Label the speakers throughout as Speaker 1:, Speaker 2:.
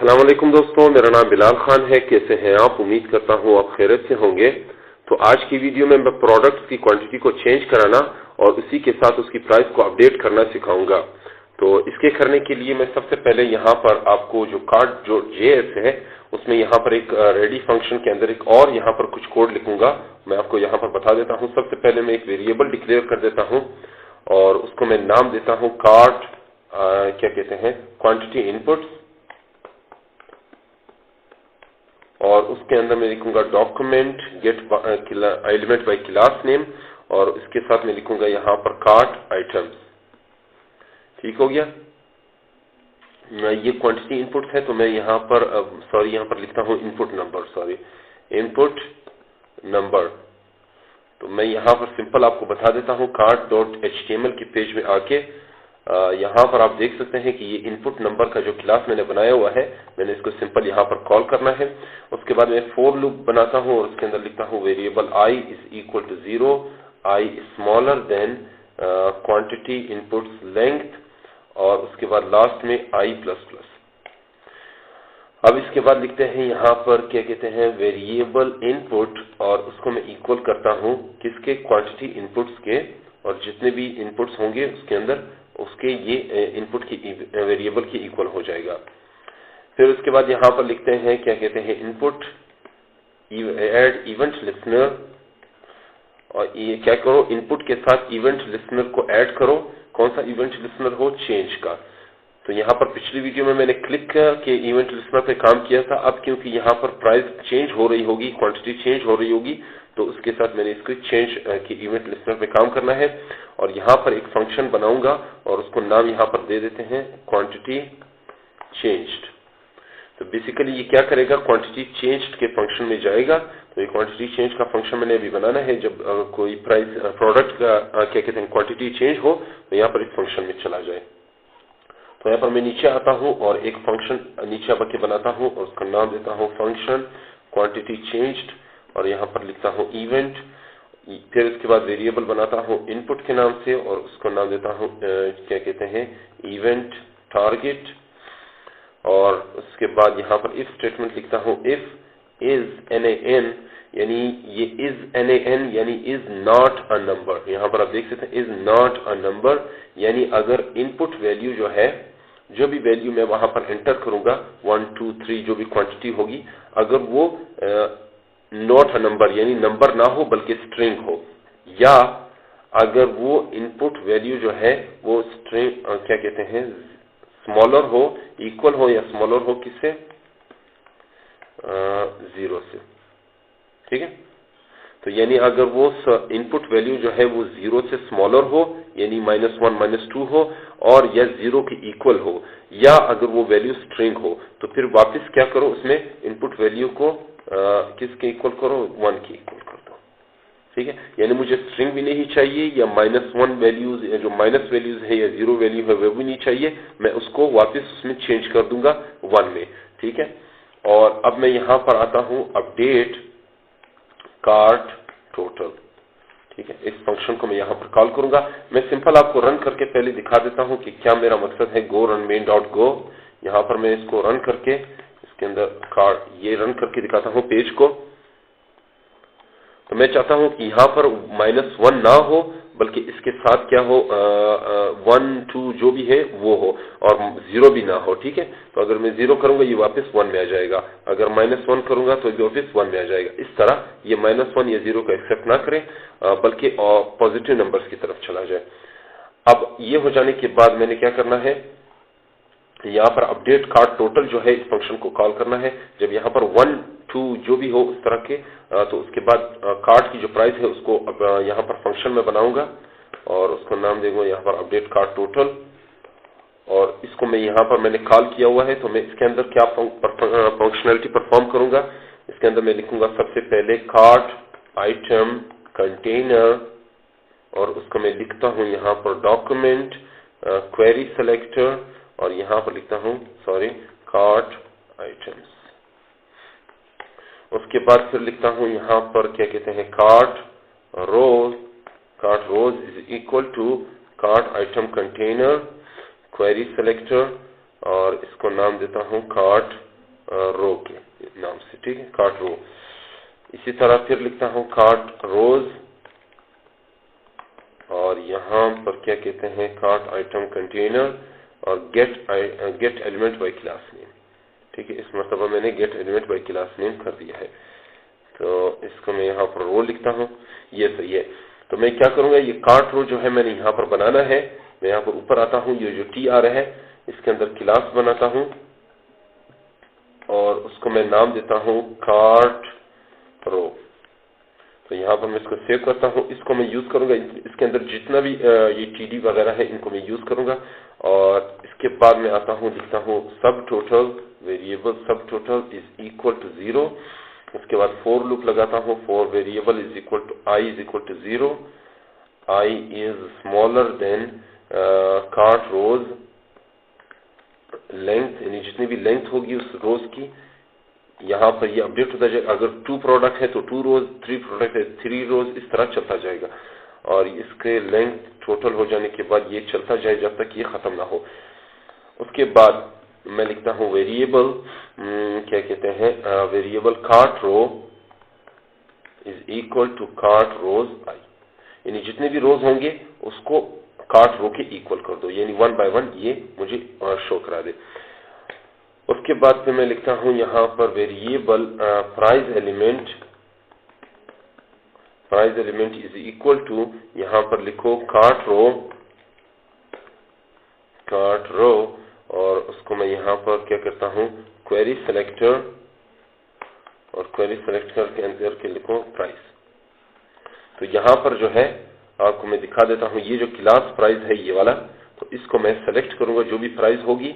Speaker 1: अस्सलाम वालेकुम दोस्तों, मेरा नाम बिलाल खान है। कैसे हैं आप? उम्मीद करता हूँ आप खैरियत से होंगे। तो आज की वीडियो में मैं प्रोडक्ट्स की क्वांटिटी को चेंज कराना और उसी के साथ उसकी प्राइस को अपडेट करना सिखाऊंगा। तो इसके करने के लिए मैं सबसे पहले यहाँ पर आपको जो कार्ड जो JS है उसमें यहाँ पर एक रेडी फंक्शन के अंदर एक और यहाँ पर कुछ कोड लिखूंगा। मैं आपको यहाँ पर बता देता हूँ। सबसे पहले मैं एक वेरिएबल डिक्लेयर कर देता हूँ और उसको मैं नाम देता हूँ कार्ड क्या कहते हैं क्वांटिटी इनपुट्स, और उसके अंदर मैं लिखूंगा document gate element by class name और इसके साथ मैं लिखूंगा यहाँ पर कार्ट आइटम्स। ठीक हो गया। ये क्वांटिटी इनपुट है तो मैं यहाँ पर यहाँ पर लिखता हूँ इनपुट नंबर, इनपुट नंबर। तो मैं यहाँ पर सिंपल आपको बता देता हूँ cart.html के पेज में आके यहाँ पर आप देख सकते हैं कि ये इनपुट नंबर का जो क्लास मैंने बनाया हुआ है, मैंने इसको सिंपल यहाँ पर कॉल करना है। उसके बाद मैं फॉर लूप बनाता हूँ और उसके अंदर लिखता हूँ variable I is equal to 0, I smaller than quantity inputs length, और उसके बाद लास्ट में I++। अब इसके बाद लिखते हैं यहाँ पर क्या कहते हैं वेरिएबल इनपुट, और उसको मैं इक्वल करता हूँ किसके, क्वांटिटी इनपुट्स के, और जितने भी इनपुट्स होंगे उसके अंदर उसके ये इनपुट की वेरिएबल की इक्वल हो जाएगा। फिर उसके बाद यहाँ पर लिखते हैं क्या कहते हैं इनपुट ऐड इवेंट लिसनर, और ये क्या करो इनपुट के साथ इवेंट लिसनर को ऐड करो। कौन सा इवेंट लिसनर हो? चेंज का। तो यहाँ पर पिछली वीडियो में मैंने क्लिक के इवेंट लिसनर पे काम किया था। अब क्योंकि यहाँ पर प्राइस चेंज हो रही होगी, क्वांटिटी चेंज हो रही होगी, तो उसके साथ मैंने इसको चेंज की इवेंट लिसनर पे काम करना है और यहाँ पर एक फंक्शन बनाऊंगा और उसको नाम यहाँ पर दे देते हैं क्वांटिटी चेंज्ड। तो बेसिकली ये क्या करेगा, क्वांटिटी चेंज्ड के फंक्शन में जाएगा। तो ये क्वांटिटी चेंज का फंक्शन मैंने अभी बनाना है। जब कोई प्राइस प्रोडक्ट का क्या कहते हैं क्वांटिटी चेंज हो तो यहाँ पर इस फंक्शन में चला जाए। तो यहाँ पर मैं नीचे आता हूँ और एक फंक्शन नीचे आके बनाता हूँ और उसका नाम देता हूँ फंक्शन क्वांटिटी चेंज्ड, और यहाँ पर लिखता हूँ इवेंट। फिर उसके बाद वेरिएबल बनाता हूँ इनपुट के नाम से और उसको नाम देता हूँ क्या कहते हैं इवेंट टारगेट, और उसके बाद यहाँ पर इफ स्टेटमेंट लिखता हूँ इफ इज NaN, यानी ये इज NaN यानी इज नॉट अ नंबर। यहाँ पर आप देख सकते हैं इज नॉट अ नंबर, यानी अगर इनपुट वैल्यू जो है, जो भी वैल्यू मैं वहां पर एंटर करूंगा 1 2 3 जो भी क्वांटिटी होगी, अगर वो नॉट अ नंबर यानी नंबर ना हो बल्कि स्ट्रिंग हो, या अगर वो इनपुट वैल्यू जो है वो स्ट्रिंग क्या कहते हैं स्मॉलर हो, इक्वल हो या स्मॉलर हो किससे, 0 से। ठीक है। तो यानी अगर वो इनपुट वैल्यू जो है वो 0 से स्मॉलर हो यानी -1 -2 हो, और या 0 की इक्वल हो, या अगर वो वैल्यू स्ट्रिंग हो, तो फिर वापस क्या करो उसमें इनपुट वैल्यू को किसके इक्वल करो, 1 की इक्वल कर दो। ठीक है। यानी मुझे स्ट्रिंग भी नहीं चाहिए या -1 वैल्यूज, जो माइनस वैल्यूज है या 0 वैल्यू है वो भी नहीं चाहिए, मैं उसको वापस उसमें चेंज कर दूंगा 1 में। ठीक है। और अब मैं यहाँ पर आता हूँ अपडेट कार्ट टोटल। ठीक है। इस फंक्शन को मैं यहाँ पर कॉल करूंगा। मैं सिंपल आपको रन करके पहले दिखा देता हूँ कि क्या मेरा मकसद है। गो रन मेन डॉट गो, यहाँ पर मैं इसको रन करके इसके अंदर कार्ट ये रन करके दिखाता हूँ पेज को। तो मैं चाहता हूँ कि यहाँ पर -1 ना हो बल्कि इसके साथ क्या हो 1 2 जो भी है वो हो, और 0 भी ना हो। ठीक है। तो अगर मैं 0 करूंगा ये वापस 1 में आ जाएगा, अगर -1 करूंगा तो ये वापस 1 में आ जाएगा। इस तरह ये -1 या 0 का एक्सेप्ट ना करें बल्कि पॉजिटिव नंबर्स की तरफ चला जाए। अब ये हो जाने के बाद मैंने क्या करना है, यहाँ पर अपडेट कार्ट टोटल जो है इस फंक्शन को कॉल करना है। जब यहाँ पर 1 2 जो भी हो उस तरह के, तो उसके बाद कार्ट की जो प्राइस है उसको यहाँ पर फंक्शन में बनाऊंगा और उसको नाम देंगे यहाँ पर अपडेट कार्ट टोटल, और इसको मैं यहाँ पर मैंने कॉल किया हुआ है। तो मैं इसके अंदर क्या फंक्शनलिटी परफॉर्म करूंगा, इसके अंदर मैं लिखूंगा सबसे पहले कार्ट आइटम कंटेनर, और उसको मैं लिखता हूँ यहाँ पर डॉक्यूमेंट क्वेरी सेलेक्टर, और यहाँ पर लिखता हूँ कार्ट आइटम्स। उसके बाद फिर लिखता हूँ यहाँ पर क्या कहते हैं cart rows is equal to cart item container query selector, और इसको नाम देता हूँ कार्ट रो के नाम से, ठीक है, कार्ट रो। इसी तरह फिर लिखता हूं कार्ट रोज, और यहां पर क्या कहते हैं कार्ट आइटम कंटेनर और gate element by class name, ठीक है। इस मरतबा मैंने gate element by class name कर दिया है, तो इसको मैं यहाँ पर रो लिखता हूँ, ये सही है। तो मैं क्या करूंगा, ये कार्ट रो जो है मैंने यहाँ पर बनाना है, मैं यहाँ पर ऊपर आता हूँ, ये जो टी आ रहा है इसके अंदर क्लास बनाता हूँ और उसको मैं नाम देता हूँ कार्ट रो। तो यहाँ पर मैं इसको सेव करता हूँ, इसको मैं यूज करूंगा, इसके अंदर जितना भी ये टीडी वगैरह है इनको मैं यूज करूंगा। और इसके बाद मैं आता हूँ, लिखता हूँ subtotal, variable subtotal is equal to 0। उसके बाद फॉर लूप लगाता हूँ, for variable is equal to I is equal to 0, I is smaller than cart rows length, यानी जितनी भी लेंथ होगी उस रोज की, यहाँ पर ये अपडेट होता जाएगा। अगर 2 प्रोडक्ट है तो 2 रोज, 3 प्रोडक्ट है 3 रोज, इस तरह चलता जाएगा। और इसके लेंथ टोटल हो जाने के बाद ये चलता जाए जब तक ये खत्म ना हो। उसके बाद मैं लिखता हूँ वेरिएबल, क्या कहते हैं, variable cart row is equal to cart rows i, यानी जितने भी रोज होंगे उसको कार्ट रो के इक्वल कर दो, यानी 1 बाय 1 ये मुझे शो करा दे। उसके बाद फिर मैं लिखता हूं यहाँ पर variable price element is equal to, यहाँ पर लिखो कार्ट रो, और उसको मैं यहाँ पर क्या करता हूँ क्वेरी सेलेक्टर, और क्वेरी सेलेक्टर के अंदर के लिखो प्राइस। तो यहाँ पर जो है आपको मैं दिखा देता हूँ, ये जो क्लास प्राइस है ये वाला, तो इसको मैं सेलेक्ट करूंगा जो भी प्राइस होगी।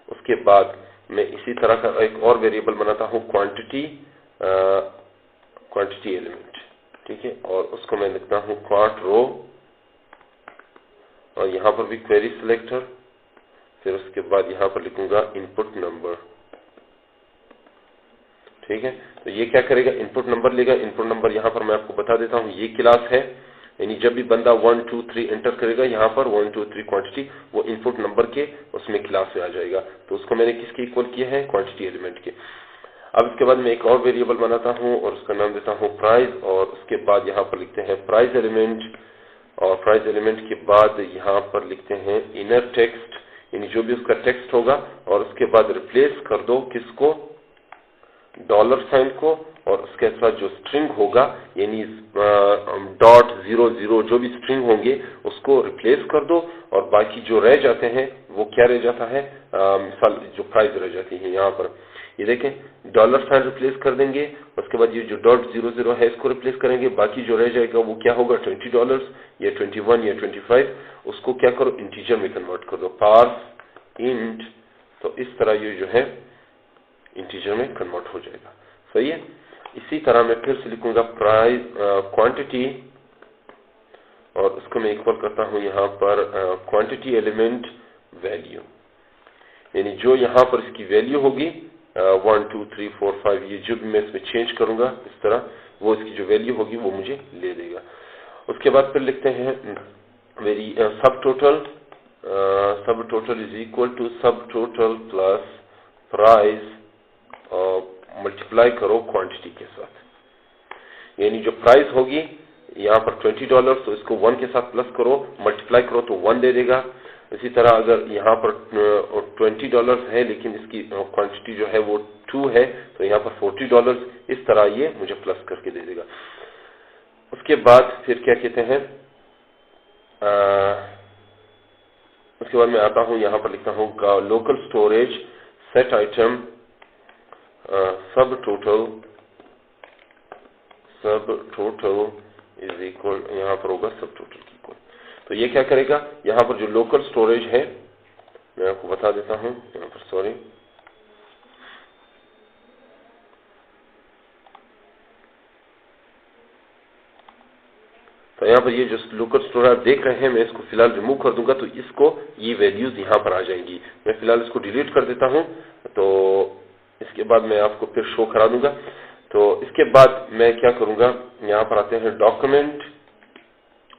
Speaker 1: उसके बाद मैं इसी तरह का एक और वेरिएबल बनाता हूँ क्वांटिटी एलिमेंट, ठीक है, और उसको मैं लिखता हूँ कार्ट रो, और यहाँ पर भी क्वेरी सिलेक्टर, फिर उसके बाद यहाँ पर लिखूंगा इनपुट नंबर, ठीक है। तो ये क्या करेगा, इनपुट नंबर लेगा। इनपुट नंबर यहाँ पर मैं आपको बता देता हूँ, ये क्लास है, यानी जब भी बंदा 1 2 3 एंटर करेगा यहाँ पर 1 2 3 क्वांटिटी, वो इनपुट नंबर के उसमें क्लास में आ जाएगा। तो उसको मैंने किसके इक्वल किया है, क्वांटिटी एलिमेंट के। अब इसके बाद मैं एक और वेरिएबल बनाता हूँ और उसका नाम देता हूँ प्राइस, और उसके बाद यहाँ पर लिखते हैं प्राइस एलिमेंट, और प्राइस एलिमेंट के बाद यहाँ पर लिखते हैं इनर टेक्स्ट, यानी जो भी उसका टेक्स्ट होगा, और उसके बाद रिप्लेस कर दो किसको, $साइन को, और उसके साथ जो स्ट्रिंग होगा यानी .00 जो भी स्ट्रिंग होंगे उसको रिप्लेस कर दो, और बाकी जो रह जाते हैं वो क्या रह जाता है, मिसाल जो प्राइस रह जाती है यहाँ पर, ये देखें $साइन रिप्लेस कर देंगे। उसके बाद ये जो .00 है इसको रिप्लेस करेंगे, बाकी जो रह जाएगा वो क्या होगा, $20 या 21 या 25, उसको क्या करो इंटीजर में कन्वर्ट कर दो, पार्स इंट। तो इस तरह ये जो है इंटीजर में कन्वर्ट हो जाएगा, सही है। इसी तरह मैं फिर से लिखूंगा प्राइस क्वांटिटी, और उसको मैं इक्वल करता हूं यहाँ पर क्वांटिटी एलिमेंट वैल्यू, यानी जो यहाँ पर इसकी वैल्यू होगी 1 2 3 4 5, ये जो भी मैं इसमें चेंज करूंगा इस तरह, वो इसकी जो वैल्यू होगी वो मुझे ले देगा। उसके बाद फिर लिखते हैं सब टोटल इज इक्वल टू सब टोटल प्लस प्राइस मल्टीप्लाई करो क्वांटिटी के साथ, यानी जो प्राइस होगी यहाँ पर $20, तो इसको 1 के साथ प्लस करो, मल्टीप्लाई करो तो 1 दे देगा। इसी तरह अगर यहाँ पर $20 है लेकिन इसकी क्वांटिटी जो है वो 2 है, तो यहाँ पर $40, इस तरह ये मुझे प्लस करके दे देगा। उसके बाद फिर क्या कहते हैं, उसके बाद मैं आता हूँ यहाँ पर लिखता हूँ लोकल स्टोरेज सेट आइटम सब टोटल इज इक्वल, यहाँ पर होगा सब टोटल की इक्वल। तो ये क्या करेगा, यहाँ पर जो लोकल स्टोरेज है मैं आपको बता देता हूँ, यहाँ पर सॉरी, तो यहाँ पर ये जो लोकल स्टोरेज आप देख रहे हैं मैं इसको फिलहाल रिमूव कर दूंगा, तो इसको ये वैल्यूज यहाँ पर आ जाएंगी। मैं फिलहाल इसको डिलीट कर देता हूँ, तो इसके बाद मैं आपको फिर शो करा दूंगा। तो इसके बाद मैं क्या करूंगा, यहाँ पर आते हैं डॉक्यूमेंट,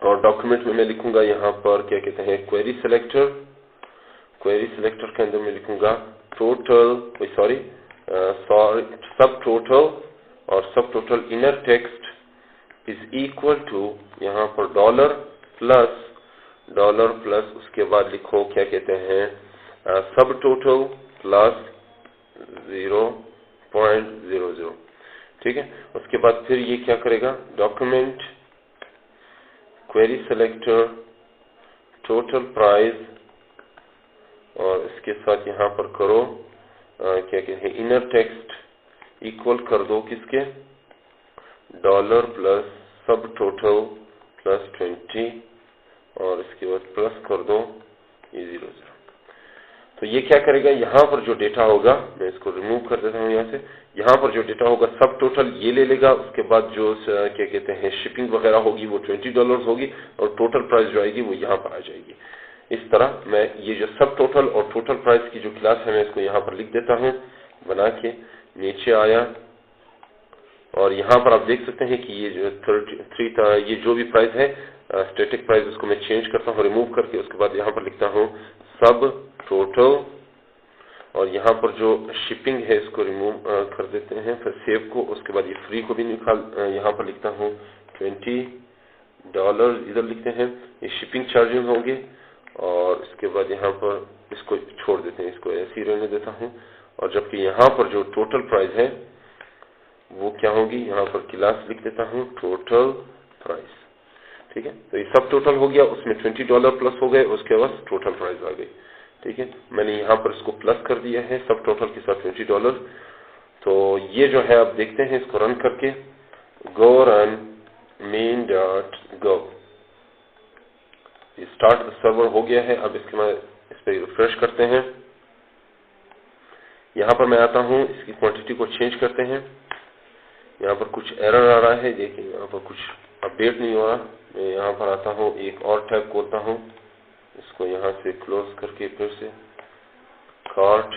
Speaker 1: और डॉक्यूमेंट में मैं लिखूंगा यहाँ पर क्या कहते हैं क्वेरी सिलेक्टर के अंदर मैं लिखूंगा टोटल, सब टोटल और subtotal inner text is equal to यहाँ पर डॉलर प्लस उसके बाद लिखो क्या कहते हैं सब टोटल प्लस 0.00, ठीक है। उसके बाद फिर ये क्या करेगा, document query selector total price, और इसके साथ यहाँ पर करो क्या कहते हैं इनर टेक्स्ट इक्वल कर दो किसके, डॉलर प्लस सब टोटल प्लस 20, और इसके बाद प्लस कर दो ये 00। तो ये क्या करेगा, यहाँ पर जो डेटा होगा, मैं इसको रिमूव कर देता हूँ यहाँ से, यहाँ पर जो डेटा होगा सब टोटल ये ले लेगा। उसके बाद जो क्या कहते हैं शिपिंग वगैरह होगी वो $20 होगी, और टोटल प्राइस जो आएगी वो यहाँ पर आ जाएगी। इस तरह मैं ये जो सब टोटल और टोटल प्राइस की जो क्लास है मैं इसको यहाँ पर लिख देता हूँ बना के। नीचे आया और यहाँ पर आप देख सकते हैं कि ये जो 33 था, ये जो भी प्राइस है स्टैटिक प्राइस, उसको मैं चेंज करता हूँ रिमूव करके। उसके बाद यहाँ पर लिखता हूँ सब टोटल, और यहाँ पर जो शिपिंग है इसको रिमूव कर देते हैं, फिर सेव को। उसके बाद ये फ्री को भी निकाल, यहाँ पर लिखता हूँ $20 इधर लिखते हैं, ये शिपिंग चार्जेस होंगे। और इसके बाद यहाँ पर इसको छोड़ देते हैं, इसको ऐसे ही रहने देता हूँ। और जबकि यहाँ पर जो टोटल प्राइस है वो क्या होगी, यहाँ पर क्लास लिख देता हूँ टोटल प्राइस, ठीक है। तो ये सब टोटल हो गया, उसमें $20 प्लस हो गए, उसके बाद टोटल प्राइस आ गई, ठीक है। मैंने यहाँ पर इसको प्लस कर दिया है सब टोटल के साथ $20। तो ये जो है आप देखते हैं इसको रन करके, go run main.gov, start server हो गया है। अब इसके बाद इस पर रिफ्रेश करते हैं। यहाँ पर मैं आता हूँ, इसकी क्वांटिटी को चेंज करते हैं। यहाँ पर कुछ एरर आ रहा है, देखिए यहाँ पर कुछ अपडेट नहीं हो रहा। मैं यहाँ पर आता हूँ, एक और टैब खोलता हूँ, इसको यहाँ से क्लोज करके फिर से कार्ट,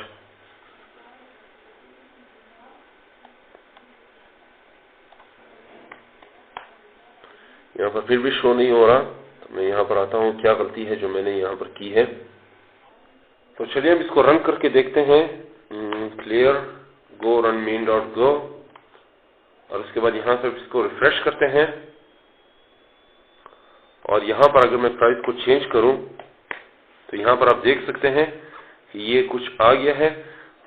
Speaker 1: यहाँ पर फिर भी शो नहीं हो रहा। तो मैं यहाँ पर आता हूँ, क्या गलती है जो मैंने यहाँ पर की है। तो चलिए अब इसको रन करके देखते हैं। क्लियर गो रन main.gov, और उसके बाद यहाँ से इसको रिफ्रेश करते हैं। और यहाँ पर अगर मैं प्राइस को चेंज करूं तो यहाँ पर आप देख सकते हैं कि ये कुछ आ गया है।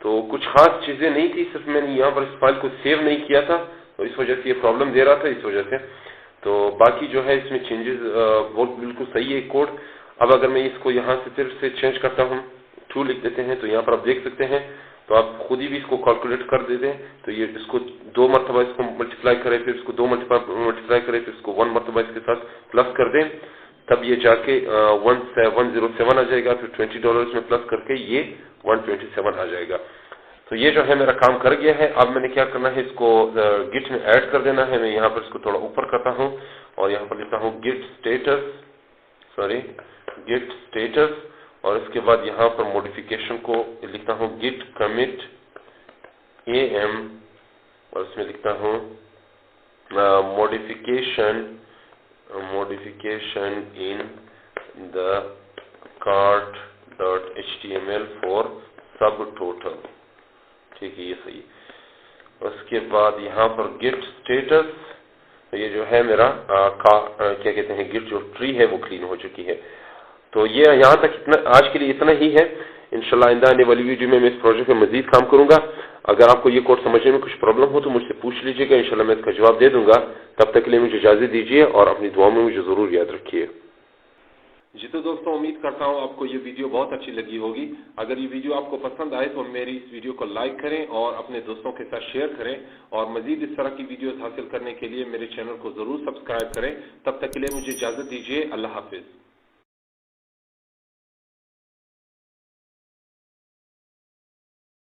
Speaker 1: तो कुछ खास चीजें नहीं थी, सिर्फ मैंने यहाँ पर इस फाइल को सेव नहीं किया था, तो इस वजह से ये प्रॉब्लम दे रहा था, इस वजह से। तो बाकी जो है इसमें चेंजेस वो बिल्कुल सही है कोड। अब अगर मैं इसको यहाँ से फिर से चेंज करता हूँ, 2 लिख देते हैं, तो यहाँ पर आप देख सकते हैं। तो आप खुद ही भी इसको कैलकुलेट कर देते हैं। तो ये इसको 2 मरतबा इसको मल्टीप्लाई करें, फिर इसको 2 मल्टीप्लाई करें, फिर इसको 1 मरतबा इसके साथ प्लस कर दें, तब ये जाके 107 आ जाएगा। फिर $20 में प्लस करके ये 127 आ जाएगा। तो ये जो है मेरा काम कर गया है। अब मैंने क्या करना है, इसको गिट में ऐड कर देना है। मैं यहाँ पर इसको थोड़ा ऊपर करता हूँ और यहाँ पर लिखता हूँ गिट स्टेटस, और इसके बाद यहाँ पर मॉडिफिकेशन को लिखता हूँ गिट कमिट AM, और इसमें लिखता हूँ modification in the cart.html for subtotal, ठीक है, ये सही। उसके बाद यहाँ पर गिट स्टेटस, ये जो है मेरा क्या कहते हैं गिट जो ट्री है वो क्लीन हो चुकी है। तो ये यहाँ तक आज के लिए इतना ही है। इंशाल्लाह आइंदा आने वाली वीडियो में मैं इस प्रोजेक्ट में मजीद काम करूंगा। अगर आपको ये कोड समझने में कुछ प्रॉब्लम हो तो मुझसे पूछ लीजिएगा, इंशाल्लाह मैं इसका जवाब दे दूंगा। तब तक के लिए मुझे इजाजत दीजिए और अपनी दुआओं में मुझे जरूर याद रखिए। जी तो दोस्तों, उम्मीद करता हूँ आपको ये वीडियो बहुत अच्छी लगी होगी। अगर ये वीडियो आपको पसंद आए तो मेरी इस वीडियो को लाइक करें और अपने दोस्तों के साथ शेयर करें, और मजीद इस तरह की वीडियोस हासिल करने के लिए मेरे चैनल को जरूर सब्सक्राइब करें। तब तक के लिए मुझे इजाजत दीजिए। अल्लाह हाफिज।